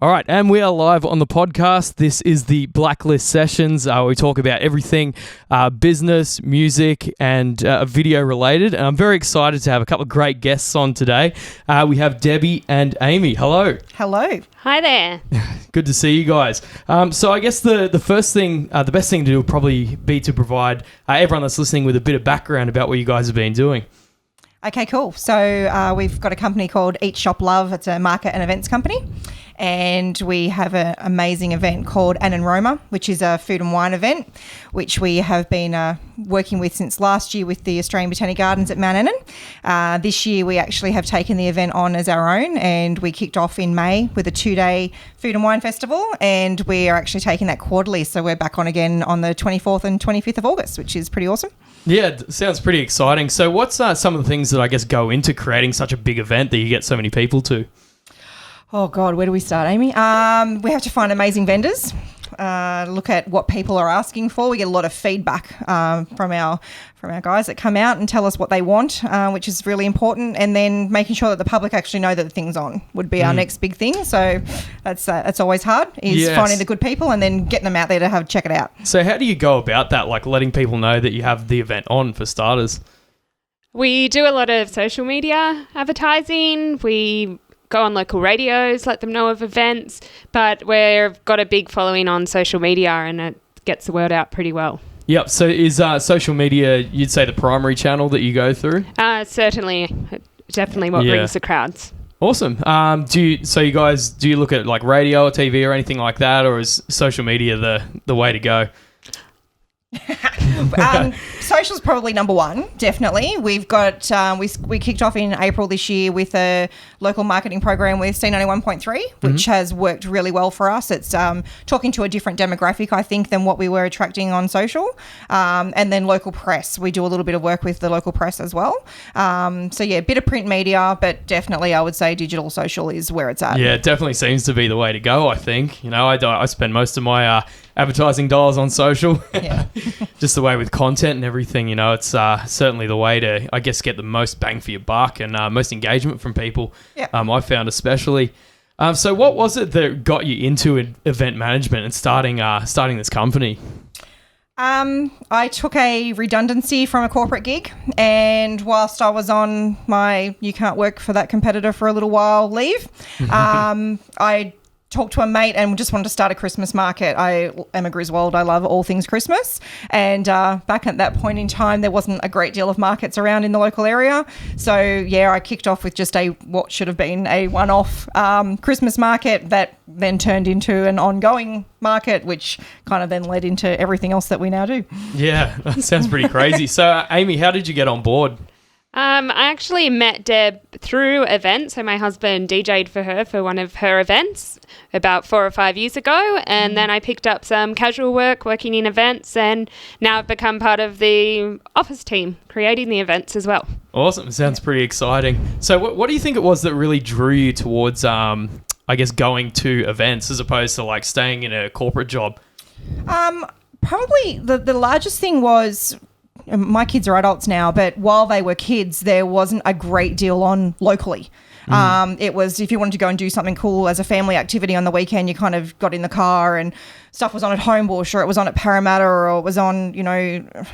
All right, and we are live on the podcast. This is the Blacklist sessions. We talk about everything business, music, and video related. And I'm very excited to have a couple of great guests on today. We have Debbie and Amy. Hello. Hello. Hi there. Good to see you guys. So I guess the first thing, the best thing to do would probably be to provide everyone that's listening with a bit of background about what you guys have been doing. Okay, cool. So we've got a company called Eat, Shop, Love. It's a market and events company. And we have an amazing event called Ann and Roma, which is a food and wine event, which we have been working with since last year with the Australian Botanic Gardens at Mount Annan. This year we actually have taken the event on as our own, and we kicked off in May with a 2-day food and wine festival, and we are actually taking that quarterly. So we're back on again on the 24th and 25th of August, which is pretty awesome. Yeah, it sounds pretty exciting. So what's some of the things that I guess go into creating such a big event that you get so many people to? Oh, God, where do we start, Amy? We have to find amazing vendors, look at what people are asking for. We get a lot of feedback from our guys that come out and tell us what they want, which is really important. And then making sure that the public actually know that the thing's on would be our next big thing. So that's always hard, is finding the good people and then getting them out there to check it out. So how do you go about that, like letting people know that you have the event on, for starters? We do a lot of social media advertising. We go on local radios, let them know of events, but we've got a big following on social media and it gets the word out pretty well. Yep. So is social media, you'd say, the primary channel that you go through? Certainly. Definitely what brings the crowds. Awesome. Do you look at like radio or TV or anything like that, or is social media the way to go? Social's probably number one, definitely. We've got we kicked off in April this year with a local marketing program with C91.3, which has worked really well for us. It's talking to a different demographic, I think, than what we were attracting on social. And then local press. We do a little bit of work with the local press as well. So yeah, a bit of print media, but definitely I would say digital social is where it's at. Yeah, it definitely seems to be the way to go, I think. You know, I spend most of my advertising dollars on social. Yeah. Just the way with content and everything, you know, it's certainly the way to, I guess, get the most bang for your buck and most engagement from people. Yeah. I found especially. So what was it that got you into event management and starting this company? I took a redundancy from a corporate gig, and whilst I was on my you can't work for that competitor for a little while leave, I talked to a mate and just wanted to start a Christmas market. I am a Griswold. I love all things Christmas. And back at that point in time, there wasn't a great deal of markets around in the local area. So, yeah, I kicked off with just what should have been a one-off Christmas market that then turned into an ongoing market, which kind of then led into everything else that we now do. Yeah, that sounds pretty crazy. So, Amy, how did you get on board? I actually met Deb through events. So my husband DJ'd for her for one of her events about 4 or 5 years ago. And then I picked up some casual work working in events, and now I've become part of the office team creating the events as well. Awesome. Sounds pretty exciting. So what do you think it was that really drew you towards, I guess, going to events as opposed to like staying in a corporate job? Probably the largest thing was, my kids are adults now, but while they were kids, there wasn't a great deal on locally. It was, if you wanted to go and do something cool as a family activity on the weekend, you kind of got in the car and stuff was on at Homebush, or it was on at Parramatta, or it was on,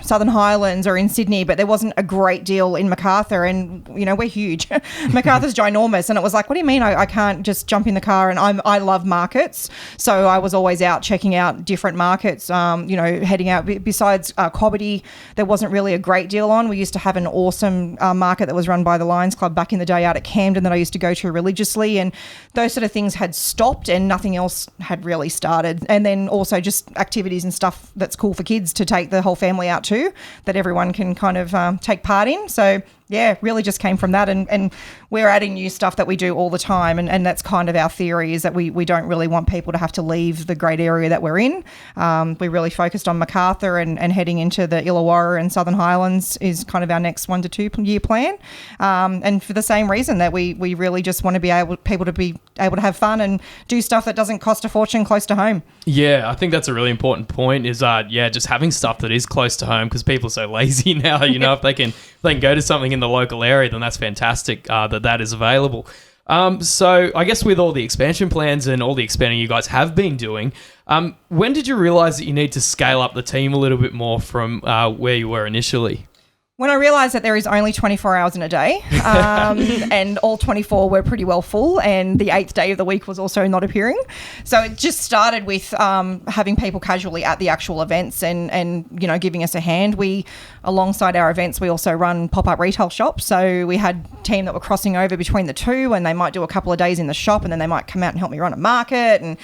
Southern Highlands or in Sydney, but there wasn't a great deal in Macarthur, and, we're huge. Macarthur's ginormous, and it was like, what do you mean I can't just jump in the car? And I love markets, so I was always out checking out different markets, heading out. Besides Cobbitty, there wasn't really a great deal on. We used to have an awesome market that was run by the Lions Club back in the day out at Camden that I used to go to religiously, and those sort of things had stopped and nothing else had really started. And then also just activities and stuff that's cool for kids to take the whole family out to, that everyone can kind of take part in. So yeah, really just came from that, and we're adding new stuff that we do all the time, and that's kind of our theory, is that we don't really want people to have to leave the great area that we're in. We really focused on Macarthur and heading into the Illawarra and Southern Highlands is kind of our next 1 to 2 year plan, and for the same reason that we really just want to be people to be able to have fun and do stuff that doesn't cost a fortune close to home. Yeah, I think that's a really important point, is just having stuff that is close to home, because people are so lazy now. If they can go to something in the local area, then that's fantastic that is available. So I guess with all the expansion plans and all the expanding you guys have been doing, when did you realise that you need to scale up the team a little bit more from where you were initially? When I realised that there is only 24 hours in a day, and all 24 were pretty well full, and the 8th day of the week was also not appearing. So it just started with having people casually at the actual events and giving us a hand. We, alongside our events, we also run pop-up retail shops. So we had a team that were crossing over between the two, and they might do a couple of days in the shop, and then they might come out and help me run a market. And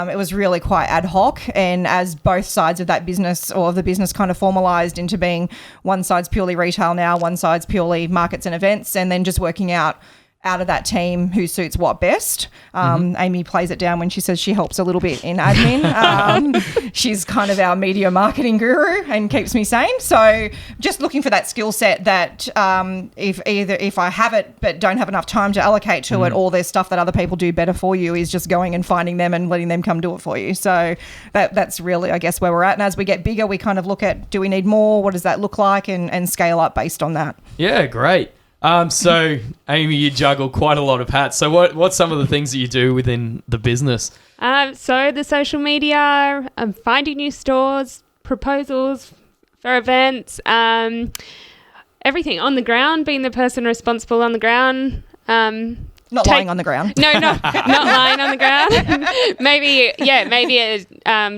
it was really quite ad hoc. And as both sides of that business or the business kind of formalised into being one side's purely retail now, one side's purely markets and events, and then just working out of that team who suits what best. Amy plays it down when she says she helps a little bit in admin. She's kind of our media marketing guru and keeps me sane. So just looking for that skill set that if I have it but don't have enough time to allocate to it, or there's stuff that other people do better for you, is just going and finding them and letting them come do it for you. So that's really, I guess, where we're at. And as we get bigger, we kind of look at, do we need more? What does that look like? And scale up based on that. Yeah, great. So, Amy, you juggle quite a lot of hats. So what's some of the things that you do within the business? So the social media, finding new stores, proposals for events, everything on the ground, being the person responsible on the ground. Not lying on the ground. No, not lying on the ground. maybe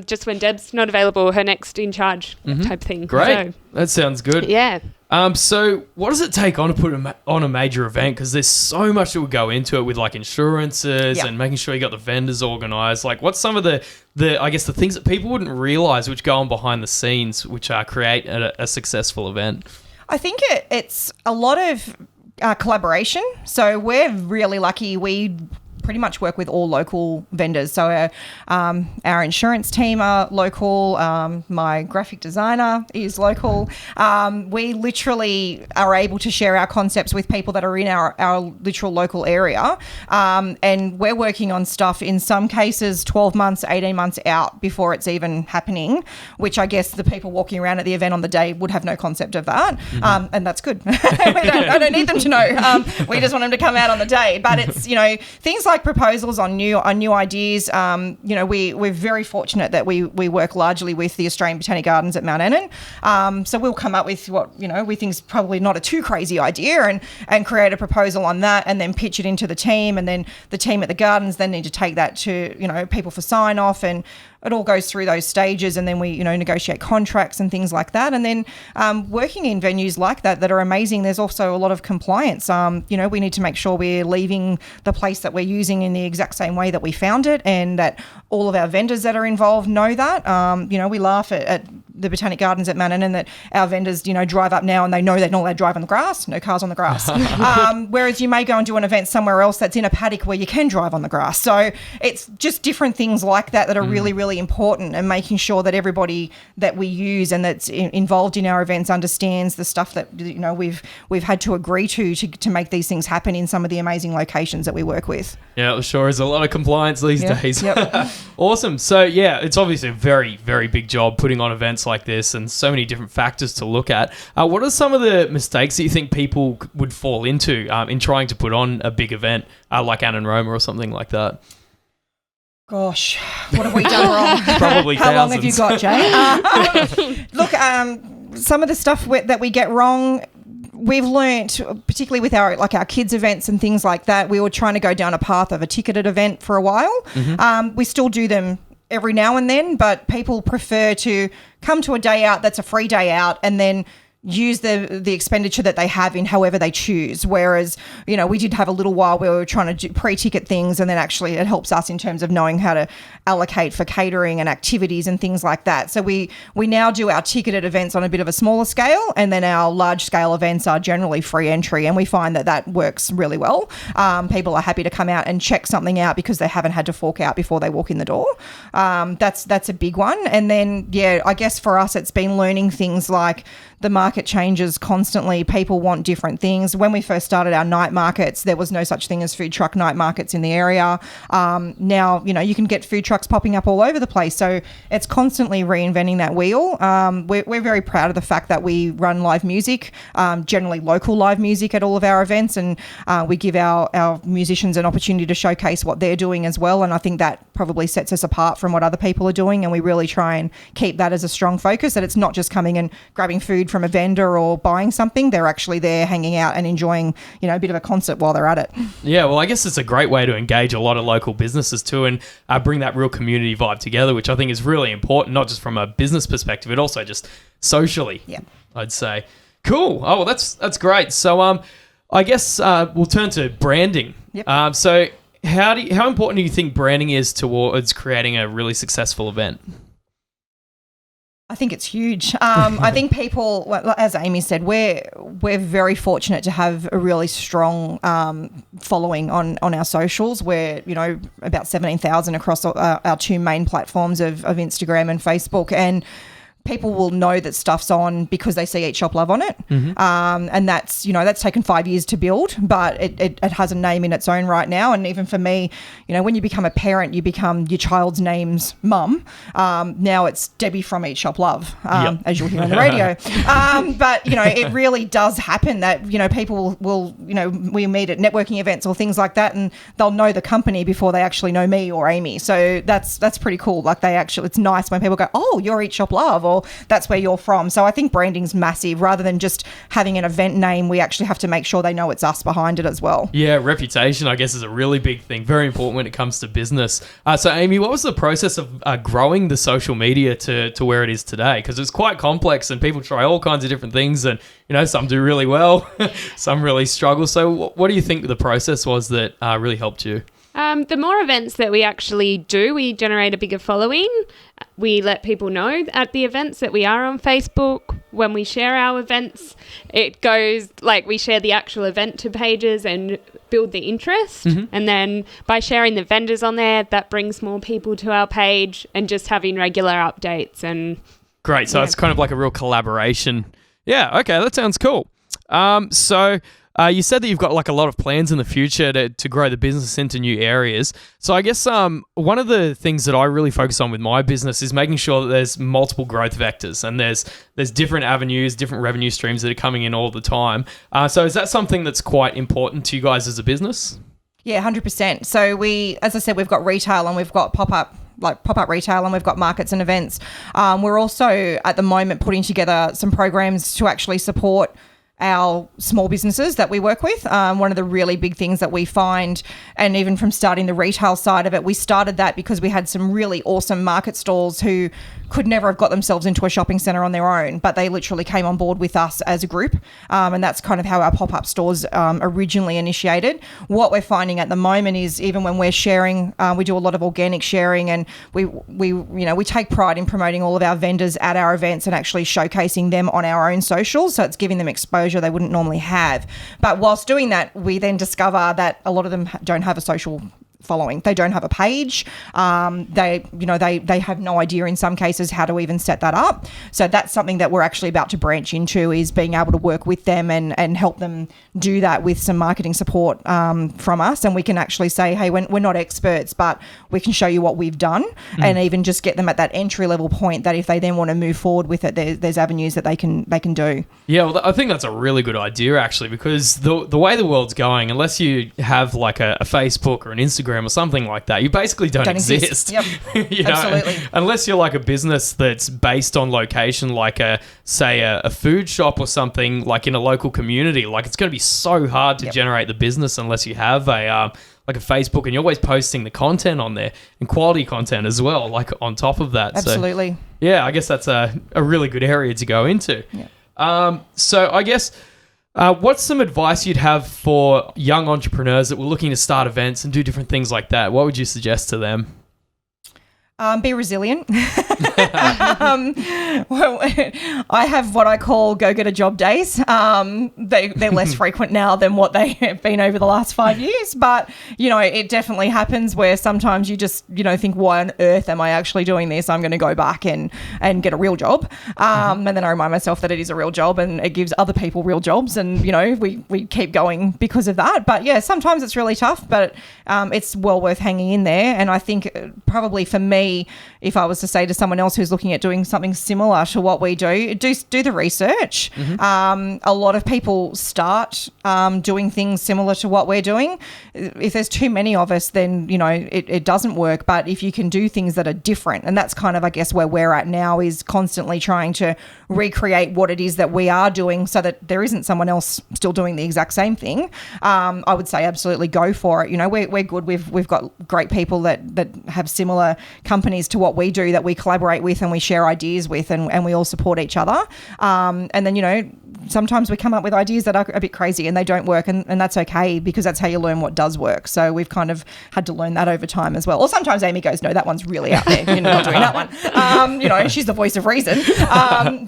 just when Deb's not available, her next in charge type thing. Great. So, that sounds good. Yeah. So what does it take on to put on a major event? Because there's so much that would go into it with like insurances and making sure you got the vendors organised. Like, what's some of the I guess the things that people wouldn't realise which go on behind the scenes, which create a successful event? I think it's a lot of collaboration. So we're really lucky. We pretty much work with all local vendors. So our insurance team are local. My graphic designer is local. We literally are able to share our concepts with people that are in our literal local area. And we're working on stuff in some cases 12 months, 18 months out before it's even happening, which I guess the people walking around at the event on the day would have no concept of that. And that's good. I don't need them to know. We just want them to come out on the day. But it's, things like proposals on new ideas. We're very fortunate that we work largely with the Australian Botanic Gardens at Mount Annan. So we'll come up with what we think is probably not a too crazy idea and create a proposal on that, and then pitch it into the team, and then the team at the gardens then need to take that to people for sign off, and it all goes through those stages, and then we negotiate contracts and things like that. And then working in venues like that are amazing, there's also a lot of compliance. We need to make sure we're leaving the place that we're using in the exact same way that we found it, and that all of our vendors that are involved know that. We laugh at the Botanic Gardens at Mount Annan that our vendors drive up now and they know they're not allowed to drive on the grass, no cars on the grass. Whereas you may go and do an event somewhere else that's in a paddock where you can drive on the grass. So it's just different things like that are really, really important, and making sure that everybody that we use and that's involved in our events understands the stuff that we've had to agree to make these things happen in some of the amazing locations that we work with. Yeah, it sure is a lot of compliance these days. Yep. Awesome. So yeah, it's obviously a very, very big job putting on events like this, and so many different factors to look at. What are some of the mistakes that you think people would fall into in trying to put on a big event like Annan Roma or something like that? Gosh, what have we done wrong? Probably How long thousands. have you got, Jay? Look, some of the stuff that we get wrong, we've learnt, particularly with our kids events and things like that. We were trying to go down a path of a ticketed event for a while. We still do them every now and then, but people prefer to come to a day out that's a free day out and then use the expenditure that they have in however they choose. Whereas, we did have a little while where we were trying to do pre-ticket things, and then actually it helps us in terms of knowing how to allocate for catering and activities and things like that. So we now do our ticketed events on a bit of a smaller scale, and then our large scale events are generally free entry, and we find that works really well. People are happy to come out and check something out because they haven't had to fork out before they walk in the door. That's a big one. And then, I guess for us it's been learning things like the market market changes constantly. People want different things. When we first started our night markets, there was no such thing as food truck night markets in the area. Now, you can get food trucks popping up all over the place. So it's constantly reinventing that wheel. We're very proud of the fact that we run live music, generally local live music at all of our events, and we give our musicians an opportunity to showcase what they're doing as well. And I think that probably sets us apart from what other people are doing, and we really try and keep that as a strong focus, that it's not just coming and grabbing food from a vendor or buying something. They're actually there hanging out and enjoying, a bit of a concert while they're at it. Yeah, well, I guess it's a great way to engage a lot of local businesses too, and bring that real community vibe together, which I think is really important, not just from a business perspective, but also just socially. Yeah, I'd say. Cool. Oh, well, that's great. So, I guess we'll turn to branding. Yep. So, how important do you think branding is towards creating a really successful event? I think it's huge. I think people, as Amy said, we're very fortunate to have a really strong following on our socials. We're about 17,000 across our two main platforms of Instagram and Facebook, and people will know that stuff's on because they see Eat Shop Love on it. Mm-hmm. And that's taken 5 years to build, but it has a name in its own right now. And even for me, when you become a parent, you become your child's name's mum. Now it's Debbie from Eat Shop Love, as you'll hear on the radio. But, it really does happen that, people will, we meet at networking events or things like that, and they'll know the company before they actually know me or Amy. So that's pretty cool. Like it's nice when people go, oh, you're Eat Shop Love, or that's where you're from. So I think branding's massive. Rather than just having an event name, we actually have to make sure they know it's us behind it as well. Yeah, reputation, I guess, is a really big thing. Very important when it comes to business. So Amy, what was the process of growing the social media to where it is today? Because it's quite complex and people try all kinds of different things, and some do really well, some really struggle. So what do you think the process was that really helped you? The more events that we actually do, we generate a bigger following. We let people know at the events that we are on Facebook. When we share our events, it goes we share the actual event to pages and build the interest. Mm-hmm. And then by sharing the vendors on there, that brings more people to our page, and just having regular updates. And great. So it's kind of like a real collaboration. Yeah. Okay. That sounds cool. So you said that you've got a lot of plans in the future to grow the business into new areas. So I guess one of the things that I really focus on with my business is making sure that there's multiple growth vectors, and there's different avenues, different revenue streams that are coming in all the time. So is that something that's quite important to you guys as a business? Yeah, 100%. So as I said, we've got retail and we've got pop-up retail, and we've got markets and events. We're also at the moment putting together some programs to actually support our small businesses that we work with. One of the really big things that we find, and even from starting the retail side of it, we started that because we had some really awesome market stalls who could never have got themselves into a shopping centre on their own, but they literally came on board with us as a group. And that's kind of how our pop-up stores originally initiated. What we're finding at the moment is, even when we're sharing, we do a lot of organic sharing, and we take pride in promoting all of our vendors at our events and actually showcasing them on our own socials. So it's giving them exposure they wouldn't normally have. But whilst doing that, we then discover that a lot of them don't have a social following. They don't have a page. They have no idea in some cases how to even set that up. So that's something that we're actually about to branch into, is being able to work with them and help them do that with some marketing support from us. And we can actually say, hey, we're not experts, but we can show you what we've done, and even just get them at that entry level point that if they then want to move forward with it, there's avenues that they can do. Yeah, well, I think that's a really good idea actually, because the way the world's going, unless you have like a Facebook or an Instagram or something like that, you basically don't exist. Yep. Absolutely. Unless you're like a business that's based on location, like a food shop or something, like in a local community. Like, it's going to be so hard to generate the business unless you have a Facebook, and you're always posting the content on there, and quality content as well, like on top of that. Absolutely. So, yeah, I guess that's a really good area to go into. Yeah. So I guess what's some advice you'd have for young entrepreneurs that were looking to start events and do different things like that? What would you suggest to them? Be resilient. Well, I have what I call go-get-a-job days. They're less frequent now than what they have been over the last 5 years. But, it definitely happens where sometimes you just, think, why on earth am I actually doing this? I'm going to go back and get a real job. And then I remind myself that it is a real job and it gives other people real jobs. And, we keep going because of that. But, yeah, sometimes it's really tough, but it's well worth hanging in there. And I think probably for me, if I was to say to someone else who's looking at doing something similar to what we do the research. A lot of people start doing things similar to what we're doing. If there's too many of us, then, it doesn't work. But if you can do things that are different, and that's kind of, I guess, where we're at now, is constantly trying to recreate what it is that we are doing so that there isn't someone else still doing the exact same thing. I would say absolutely go for it. We're good. We've got great people that have similar companies to what we do, that we collaborate with and we share ideas with, and we all support each other. And then, sometimes we come up with ideas that are a bit crazy and they don't work, and that's okay, because that's how you learn what does work. So we've kind of had to learn that over time as well. Or sometimes Amy goes, no, that one's really out there. You're not doing that one. She's the voice of reason.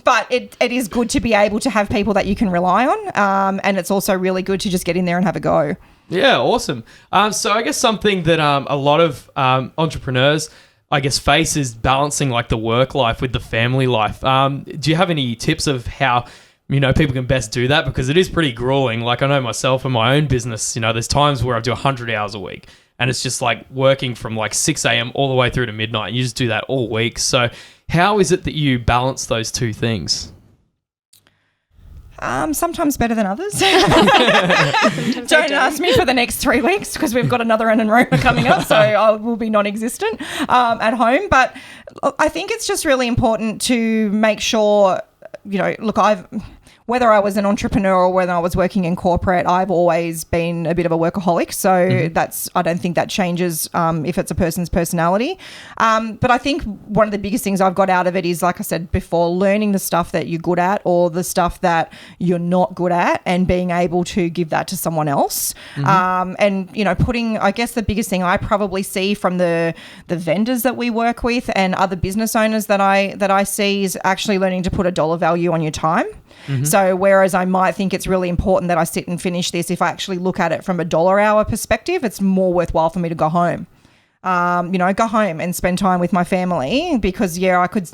But it is good to be able to have people that you can rely on. And it's also really good to just get in there and have a go. Yeah, awesome. So I guess something that a lot of entrepreneurs, I guess, face is balancing like the work life with the family life. Do you have any tips of how, people can best do that? Because it is pretty grueling. Like, I know myself and my own business, there's times where I do 100 hours a week, and it's just like working from like 6 a.m. all the way through to midnight. You just do that all week. So how is it that you balance those two things? Sometimes better than others. Don't ask me for the next 3 weeks, because we've got another enrollment coming up, so I will be non-existent at home. But I think it's just really important to make sure, look, whether I was an entrepreneur or whether I was working in corporate, I've always been a bit of a workaholic. So I don't think that changes if it's a person's personality. But I think one of the biggest things I've got out of it is, like I said before, learning the stuff that you're good at or the stuff that you're not good at, and being able to give that to someone else. And, putting, I guess the biggest thing I probably see from the vendors that we work with and other business owners that I see is actually learning to put a dollar value on your time. So whereas I might think it's really important that I sit and finish this, if I actually look at it from a dollar hour perspective, it's more worthwhile for me to go home. Go home and spend time with my family, because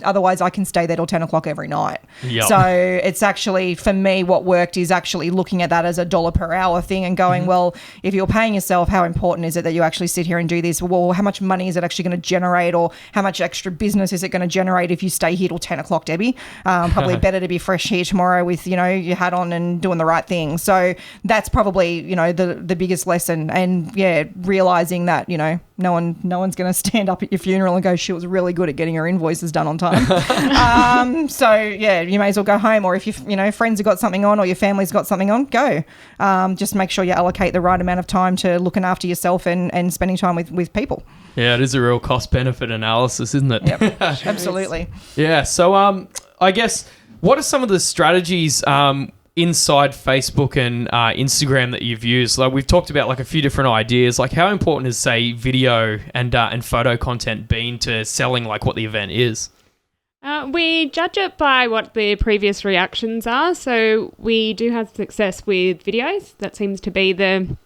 otherwise I can stay there till 10 o'clock every night. Yep. So it's actually, for me, what worked is actually looking at that as a dollar per hour thing and going, well, if you're paying yourself, how important is it that you actually sit here and do this? Well, how much money is it actually going to generate, or how much extra business is it going to generate if you stay here till 10 o'clock, Debbie? Probably better to be fresh here tomorrow with, your hat on and doing the right thing. So that's probably, the biggest lesson. And yeah, realizing that, no one's going to stand up at your funeral and go, she was really good at getting her invoices done on time. So yeah, you may as well go home, or if friends have got something on or your family's got something on, go. Just make sure you allocate the right amount of time to looking after yourself and spending time with people. Yeah, it is a real cost benefit analysis, isn't it? Yep, absolutely. Yeah. So I guess, what are some of the strategies inside Facebook and Instagram that you've used? Like, we've talked about like a few different ideas. Like, how important is, say, video and photo content been to selling like what the event is? We judge it by what the previous reactions are. So we do have success with videos. That seems to be the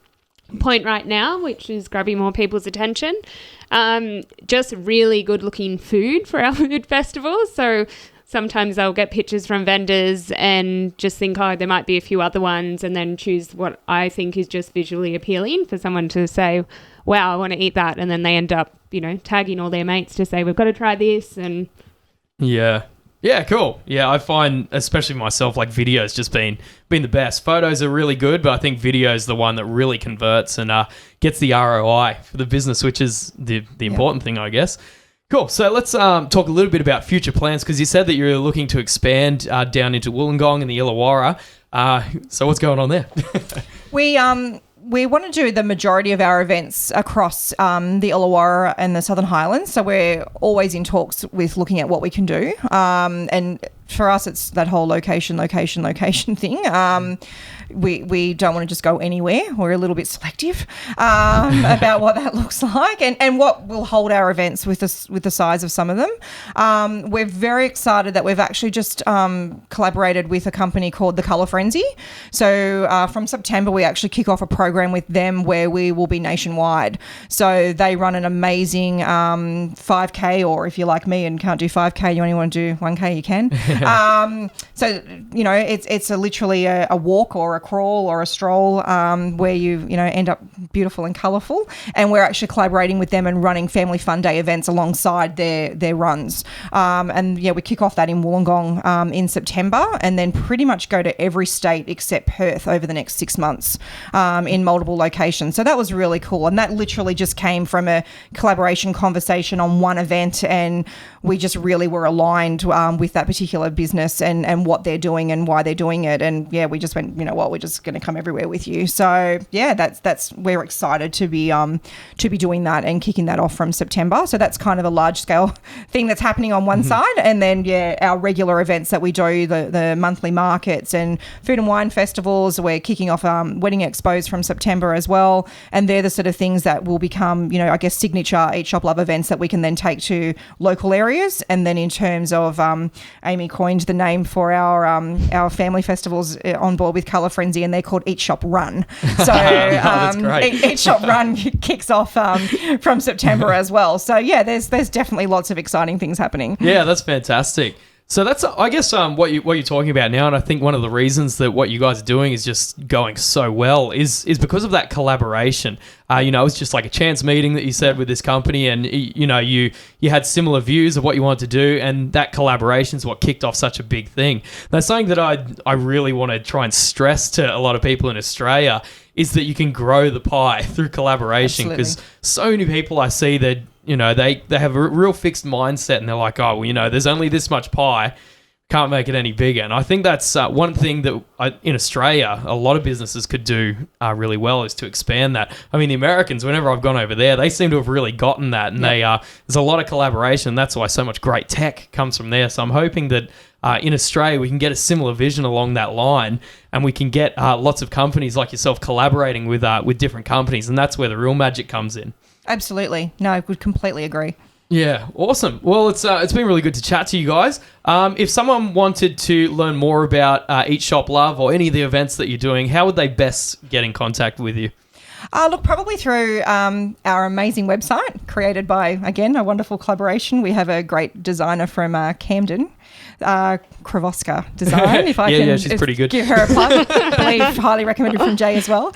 point right now, which is grabbing more people's attention. Just really good looking food for our food festival. So sometimes I'll get pictures from vendors and just think, there might be a few other ones, and then choose what I think is just visually appealing for someone to say, wow, I want to eat that. And then they end up, tagging all their mates to say, we've got to try this. And yeah, cool. Yeah, I find, especially myself, like videos just been the best. Photos are really good, but I think video is the one that really converts and gets the ROI for the business, which is the important thing, I guess. Cool. So let's talk a little bit about future plans, because you said that you're looking to expand down into Wollongong and the Illawarra. So what's going on there? We want to do the majority of our events across the Illawarra and the Southern Highlands. So we're always in talks with looking at what we can do. And for us, it's that whole location thing. We don't want to just go anywhere. We're a little bit selective about what that looks like and what will hold our events with the size of some of them. We're very excited that we've actually just collaborated with a company called The Colour Frenzy. So from September, we actually kick off a program with them where we will be nationwide. So they run an amazing 5K, or if you're like me and can't do 5K, you only want to do 1K, you can. So, you know, it's literally a walk or a crawl or a stroll where you end up beautiful and colourful, and we're actually collaborating with them and running family fun day events alongside their runs, and we kick off that in Wollongong in September, and then pretty much go to every state except Perth over the next 6 months in multiple locations. So that was really cool, and that literally just came from a collaboration conversation on one event, and we just really were aligned with that particular business and what they're doing and why they're doing it. And we just went, you know what, we're just going to come everywhere with you. So that's we're excited to be doing that and kicking that off from September. So that's kind of a large scale thing that's happening on one side, and then our regular events that we do, the monthly markets and food and wine festivals. We're kicking off wedding expos from September as well, and they're the sort of things that will become, I guess, signature Eat Shop Love events that we can then take to local areas. And then in terms of Amy coined the name for our family festivals on board with Colour Frenzy, and they're called Eat Shop Run. So that's great. Eat Shop Run kicks off from September as well. So there's definitely lots of exciting things happening. Yeah, that's fantastic. So that's, I guess, what you're talking about now, and I think one of the reasons that what you guys are doing is just going so well is because of that collaboration. It was just like a chance meeting that you said with this company, and you had similar views of what you wanted to do, and that collaboration is what kicked off such a big thing. That's something that I really want to try and stress to a lot of people in Australia, is that you can grow the pie through collaboration, because so many people I see that they have a real fixed mindset, and they're like, oh, well, there's only this much pie, can't make it any bigger. And I think that's one thing that in Australia, a lot of businesses could do really well, is to expand that. I mean, the Americans, whenever I've gone over there, they seem to have really gotten that, and there's a lot of collaboration. That's why so much great tech comes from there. So I'm hoping that in Australia, we can get a similar vision along that line, and we can get lots of companies like yourself collaborating with different companies, and that's where the real magic comes in. Absolutely. No, I would completely agree. Yeah, awesome. Well, it's been really good to chat to you guys. If someone wanted to learn more about Eat Shop Love or any of the events that you're doing, how would they best get in contact with you? Look, probably through our amazing website, created by, again, a wonderful collaboration. We have a great designer from Camden, Kravoska Design. If I can she's pretty good. Give her a plug. I believe highly recommended from Jay as well.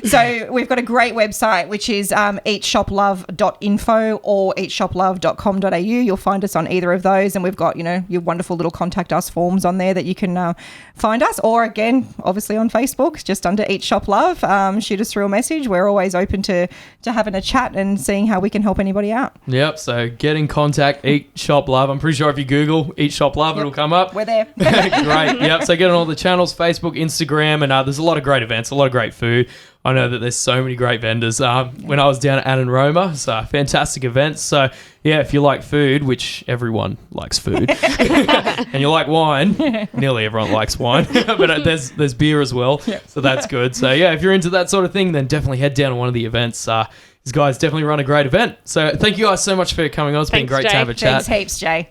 So we've got a great website, which is eatshoplove.info or eatshoplove.com.au. You'll find us on either of those, and we've got your wonderful little contact us forms on there that you can find us, or again, obviously on Facebook, just under Eat Shop Love. Shoot us through a message. We're always open to having a chat and seeing how we can help anybody out. Yep. So get in contact, Eat Shop Love. I'm pretty sure if you Google Eat Shop Love, it'll come up. We're there. Great. Yep. So get on all the channels, Facebook, Instagram, and there's a lot of great events, a lot of great food. I know that there's so many great vendors. When I was down at Ann Roma, it's a fantastic event. So yeah, if you like food, which everyone likes food, and you like wine, nearly everyone likes wine, but there's beer as well. So that's good. So yeah, if you're into that sort of thing, then definitely head down to one of the events. These guys definitely run a great event. So thank you guys so much for coming on. It's been great to have a chat. Thanks heaps, Jay.